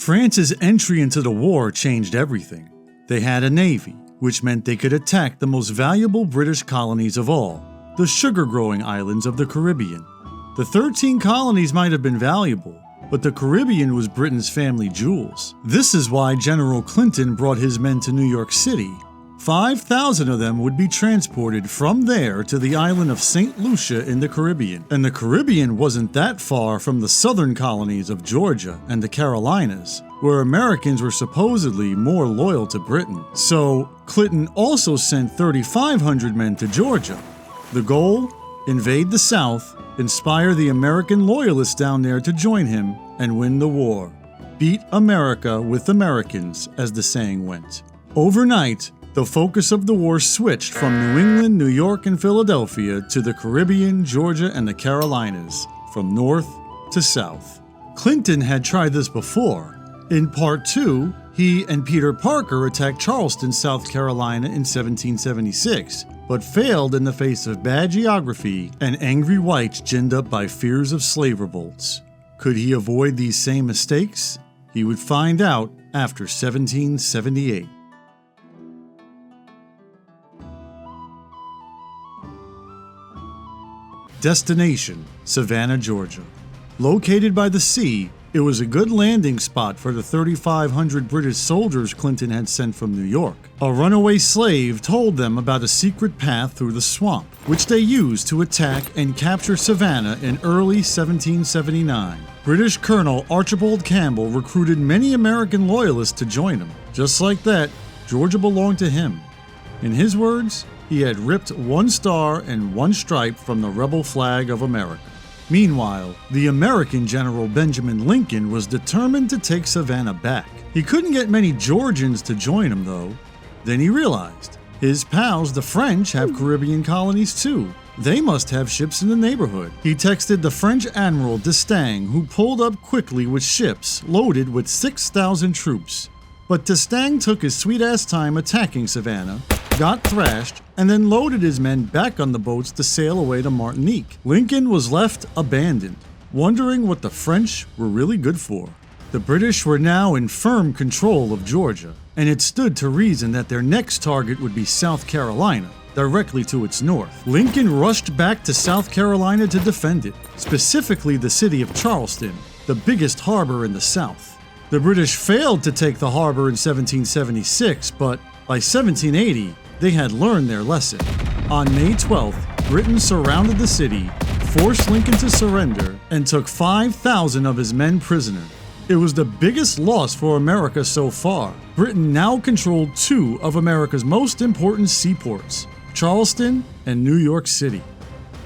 France's entry into the war changed everything. They had a navy, which meant they could attack the most valuable British colonies of all, the sugar-growing islands of the Caribbean. The 13 colonies might have been valuable, but the Caribbean was Britain's family jewels. This is why General Clinton brought his men to New York City. 5,000 of them would be transported from there to the island of St. Lucia in the Caribbean. And the Caribbean wasn't that far from the southern colonies of Georgia and the Carolinas, where Americans were supposedly more loyal to Britain. So, Clinton also sent 3,500 men to Georgia. The goal? Invade the South, inspire the American loyalists down there to join him, and win the war. Beat America with Americans, as the saying went. Overnight, the focus of the war switched from New England, New York, and Philadelphia to the Caribbean, Georgia, and the Carolinas, from north to south. Clinton had tried this before. In Part 2, he and Peter Parker attacked Charleston, South Carolina in 1776, but failed in the face of bad geography and angry whites ginned up by fears of slave revolts. Could he avoid these same mistakes? He would find out after 1778. Destination: Savannah, Georgia. Located by the sea, it was a good landing spot for the 3,500 British soldiers Clinton had sent from New York. A runaway slave told them about a secret path through the swamp, which they used to attack and capture Savannah in early 1779. British Colonel Archibald Campbell recruited many American loyalists to join him. Just like that, Georgia belonged to him. In his words, he had ripped one star and one stripe from the rebel flag of America. Meanwhile, the American General Benjamin Lincoln was determined to take Savannah back. He couldn't get many Georgians to join him, though. Then he realized, his pals, the French, have Caribbean colonies too. They must have ships in the neighborhood. He texted the French Admiral D'Estaing, who pulled up quickly with ships loaded with 6,000 troops. But D'Estaing took his sweet-ass time attacking Savannah, got thrashed, and then loaded his men back on the boats to sail away to Martinique. Lincoln was left abandoned, wondering what the French were really good for. The British were now in firm control of Georgia, and it stood to reason that their next target would be South Carolina, directly to its north. Lincoln rushed back to South Carolina to defend it, specifically the city of Charleston, the biggest harbor in the South. The British failed to take the harbor in 1776, but by 1780, they had learned their lesson. On May 12th, Britain surrounded the city, forced Lincoln to surrender, and took 5,000 of his men prisoner. It was the biggest loss for America so far. Britain now controlled two of America's most important seaports, Charleston and New York City.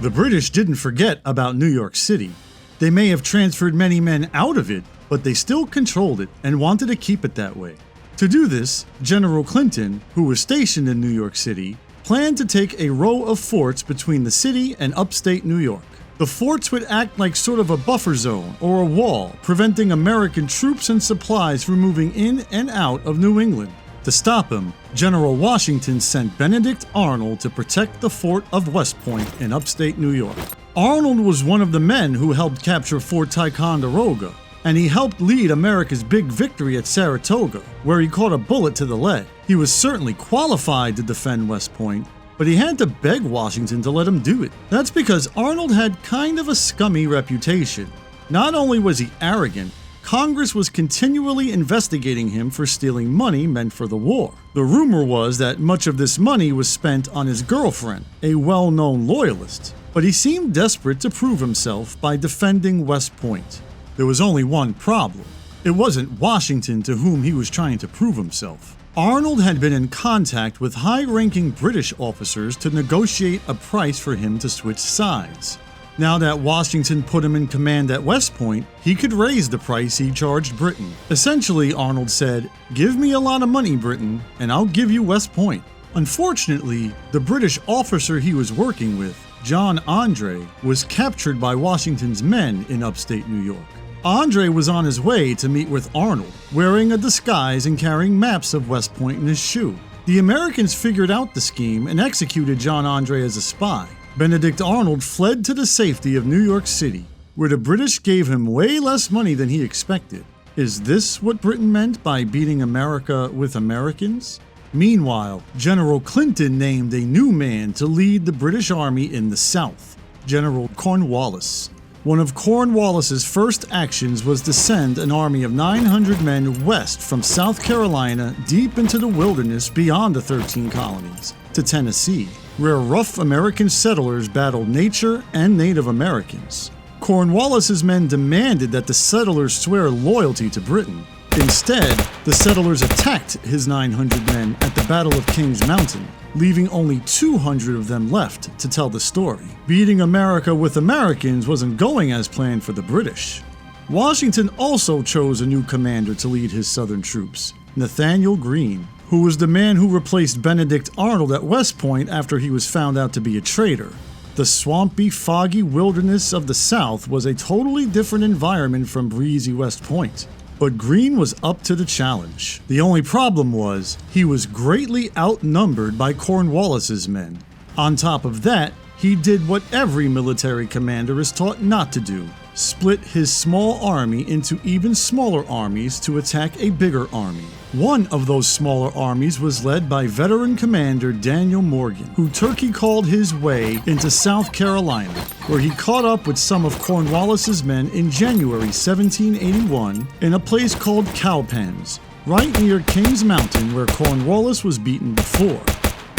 The British didn't forget about New York City. They may have transferred many men out of it, but they still controlled it and wanted to keep it that way. To do this, General Clinton, who was stationed in New York City, planned to take a row of forts between the city and upstate New York. The forts would act like sort of a buffer zone or a wall, preventing American troops and supplies from moving in and out of New England. To stop him, General Washington sent Benedict Arnold to protect the fort of West Point in upstate New York. Arnold was one of the men who helped capture Fort Ticonderoga, and he helped lead America's big victory at Saratoga, where he caught a bullet to the leg. He was certainly qualified to defend West Point, but he had to beg Washington to let him do it. That's because Arnold had kind of a scummy reputation. Not only was he arrogant, Congress was continually investigating him for stealing money meant for the war. The rumor was that much of this money was spent on his girlfriend, a well-known loyalist, but he seemed desperate to prove himself by defending West Point. There was only one problem. It wasn't Washington to whom he was trying to prove himself. Arnold had been in contact with high-ranking British officers to negotiate a price for him to switch sides. Now that Washington put him in command at West Point, he could raise the price he charged Britain. Essentially, Arnold said, "Give me a lot of money, Britain, and I'll give you West Point." Unfortunately, the British officer he was working with, John Andre, was captured by Washington's men in upstate New York. Andre was on his way to meet with Arnold, wearing a disguise and carrying maps of West Point in his shoe. The Americans figured out the scheme and executed John Andre as a spy. Benedict Arnold fled to the safety of New York City, where the British gave him way less money than he expected. Is this what Britain meant by beating America with Americans? Meanwhile, General Clinton named a new man to lead the British Army in the South, General Cornwallis. One of Cornwallis's first actions was to send an army of 900 men west from South Carolina deep into the wilderness beyond the 13 colonies, to Tennessee, where rough American settlers battled nature and Native Americans. Cornwallis's men demanded that the settlers swear loyalty to Britain. Instead, the settlers attacked his 900 men at the Battle of Kings Mountain, leaving only 200 of them left to tell the story. Beating America with Americans wasn't going as planned for the British. Washington also chose a new commander to lead his southern troops, Nathaniel Greene, who was the man who replaced Benedict Arnold at West Point after he was found out to be a traitor. The swampy, foggy wilderness of the South was a totally different environment from breezy West Point. But Greene was up to the challenge. The only problem was, he was greatly outnumbered by Cornwallis's men. On top of that, he did what every military commander is taught not to do: split his small army into even smaller armies to attack a bigger army. One of those smaller armies was led by veteran commander Daniel Morgan, who Turkey called his way into South Carolina, where he caught up with some of Cornwallis's men in January 1781 in a place called Cowpens, right near Kings Mountain where Cornwallis was beaten before.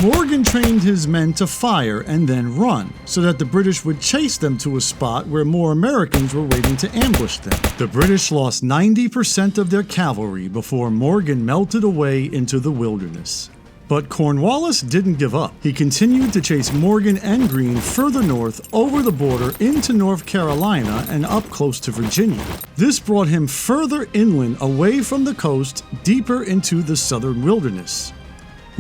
Morgan trained his men to fire and then run, so that the British would chase them to a spot where more Americans were waiting to ambush them. The British lost 90% of their cavalry before Morgan melted away into the wilderness. But Cornwallis didn't give up. He continued to chase Morgan and Greene further north over the border into North Carolina and up close to Virginia. This brought him further inland away from the coast, deeper into the southern wilderness.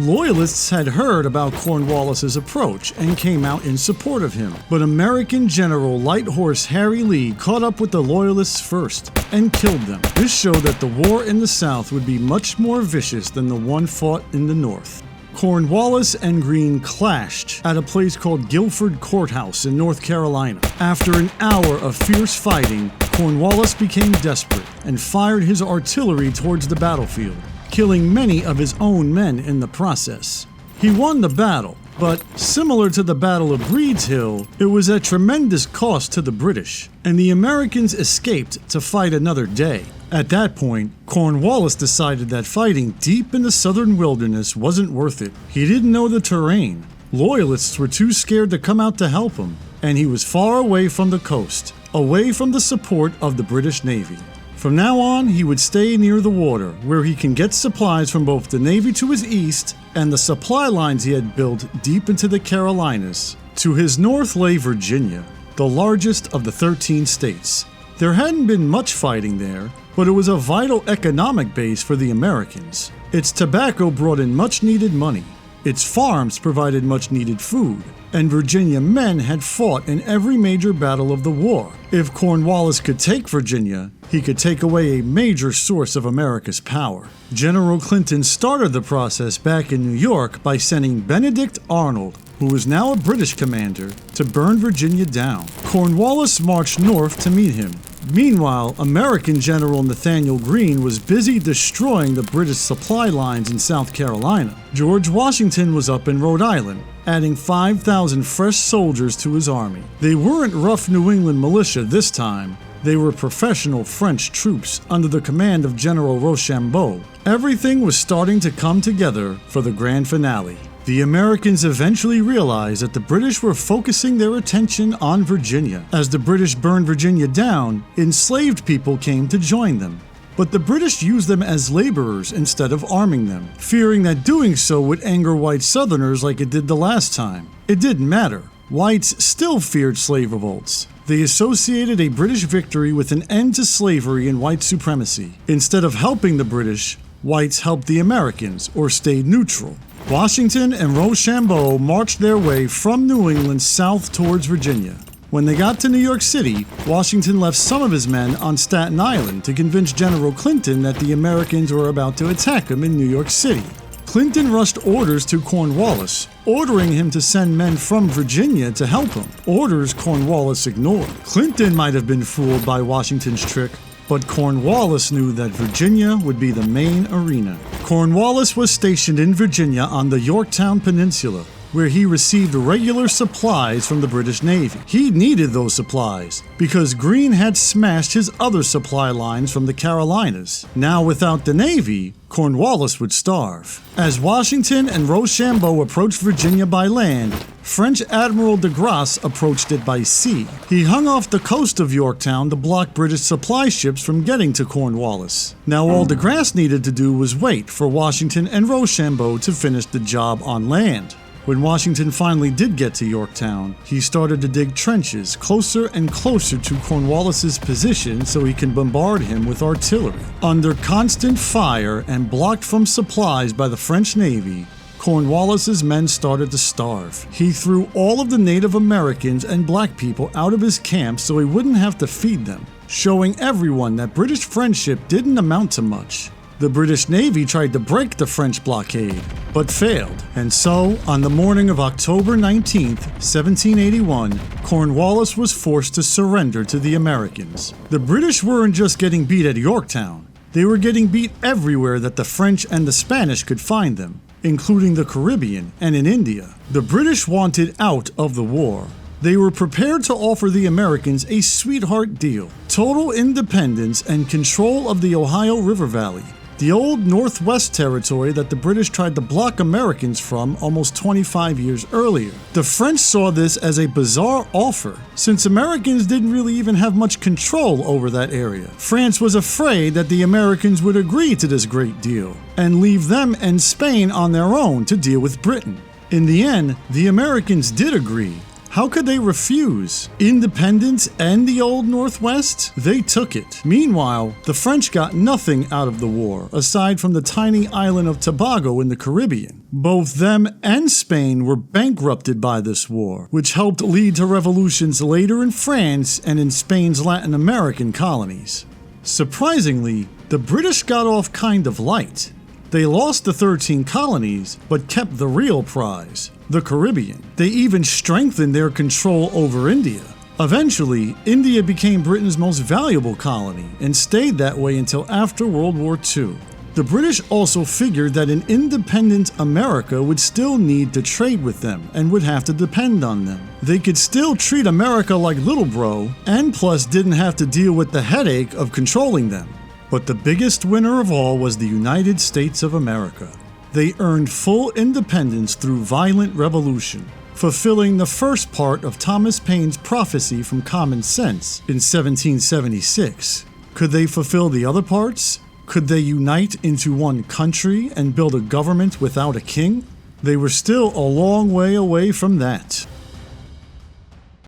Loyalists had heard about Cornwallis's approach and came out in support of him, but American General Light Horse Harry Lee caught up with the Loyalists first and killed them. This showed that the war in the South would be much more vicious than the one fought in the North. Cornwallis and Greene clashed at a place called Guilford Courthouse in North Carolina. After an hour of fierce fighting, Cornwallis became desperate and fired his artillery towards the battlefield, killing many of his own men in the process. He won the battle, but similar to the Battle of Breed's Hill, it was at tremendous cost to the British, and the Americans escaped to fight another day. At that point, Cornwallis decided that fighting deep in the southern wilderness wasn't worth it. He didn't know the terrain. Loyalists were too scared to come out to help him, and he was far away from the coast, away from the support of the British Navy. From now on, he would stay near the water, where he can get supplies from both the Navy to his east and the supply lines he had built deep into the Carolinas. To his north lay Virginia, the largest of the 13 states. There hadn't been much fighting there, but it was a vital economic base for the Americans. Its tobacco brought in much-needed money. Its farms provided much-needed food, and Virginia men had fought in every major battle of the war. If Cornwallis could take Virginia, he could take away a major source of America's power. General Clinton started the process back in New York by sending Benedict Arnold, who was now a British commander, to burn Virginia down. Cornwallis marched north to meet him. Meanwhile, American General Nathaniel Greene was busy destroying the British supply lines in South Carolina. George Washington was up in Rhode Island, adding 5,000 fresh soldiers to his army. They weren't rough New England militia this time. They were professional French troops under the command of General Rochambeau. Everything was starting to come together for the grand finale. The Americans eventually realized that the British were focusing their attention on Virginia. As the British burned Virginia down, enslaved people came to join them. But the British used them as laborers instead of arming them, fearing that doing so would anger white Southerners like it did the last time. It didn't matter. Whites still feared slave revolts. They associated a British victory with an end to slavery and white supremacy. Instead of helping the British, whites helped the Americans or stayed neutral. Washington and Rochambeau marched their way from New England south towards Virginia. When they got to New York City, Washington left some of his men on Staten Island to convince General Clinton that the Americans were about to attack him in New York City. Clinton rushed orders to Cornwallis, ordering him to send men from Virginia to help him. Orders Cornwallis ignored. Clinton might have been fooled by Washington's trick, but Cornwallis knew that Virginia would be the main arena. Cornwallis was stationed in Virginia on the Yorktown Peninsula, where he received regular supplies from the British Navy. He needed those supplies because Greene had smashed his other supply lines from the Carolinas. Now, without the Navy, Cornwallis would starve. As Washington and Rochambeau approached Virginia by land, French Admiral de Grasse approached it by sea. He hung off the coast of Yorktown to block British supply ships from getting to Cornwallis. Now, all de Grasse needed to do was wait for Washington and Rochambeau to finish the job on land. When Washington finally did get to Yorktown, he started to dig trenches closer and closer to Cornwallis's position so he can bombard him with artillery. Under constant fire and blocked from supplies by the French Navy, Cornwallis's men started to starve. He threw all of the Native Americans and black people out of his camp so he wouldn't have to feed them, showing everyone that British friendship didn't amount to much. The British Navy tried to break the French blockade, but failed. And so, on the morning of October 19, 1781, Cornwallis was forced to surrender to the Americans. The British weren't just getting beat at Yorktown. They were getting beat everywhere that the French and the Spanish could find them, including the Caribbean and in India. The British wanted out of the war. They were prepared to offer the Americans a sweetheart deal: total independence and control of the Ohio River Valley, the old Northwest territory that the British tried to block Americans from almost 25 years earlier. The French saw this as a bizarre offer, since Americans didn't really even have much control over that area. France was afraid that the Americans would agree to this great deal, and leave them and Spain on their own to deal with Britain. In the end, the Americans did agree. How could they refuse? Independence and the Old Northwest? They took it. Meanwhile, the French got nothing out of the war, aside from the tiny island of Tobago in the Caribbean. Both them and Spain were bankrupted by this war, which helped lead to revolutions later in France and in Spain's Latin American colonies. Surprisingly, the British got off kind of light. They lost the 13 colonies, but kept the real prize, the Caribbean. They even strengthened their control over India. Eventually, India became Britain's most valuable colony and stayed that way until after World War II. The British also figured that an independent America would still need to trade with them and would have to depend on them. They could still treat America like little bro, and plus didn't have to deal with the headache of controlling them. But the biggest winner of all was the United States of America. They earned full independence through violent revolution, fulfilling the first part of Thomas Paine's prophecy from Common Sense in 1776. Could they fulfill the other parts? Could they unite into one country and build a government without a king? They were still a long way away from that.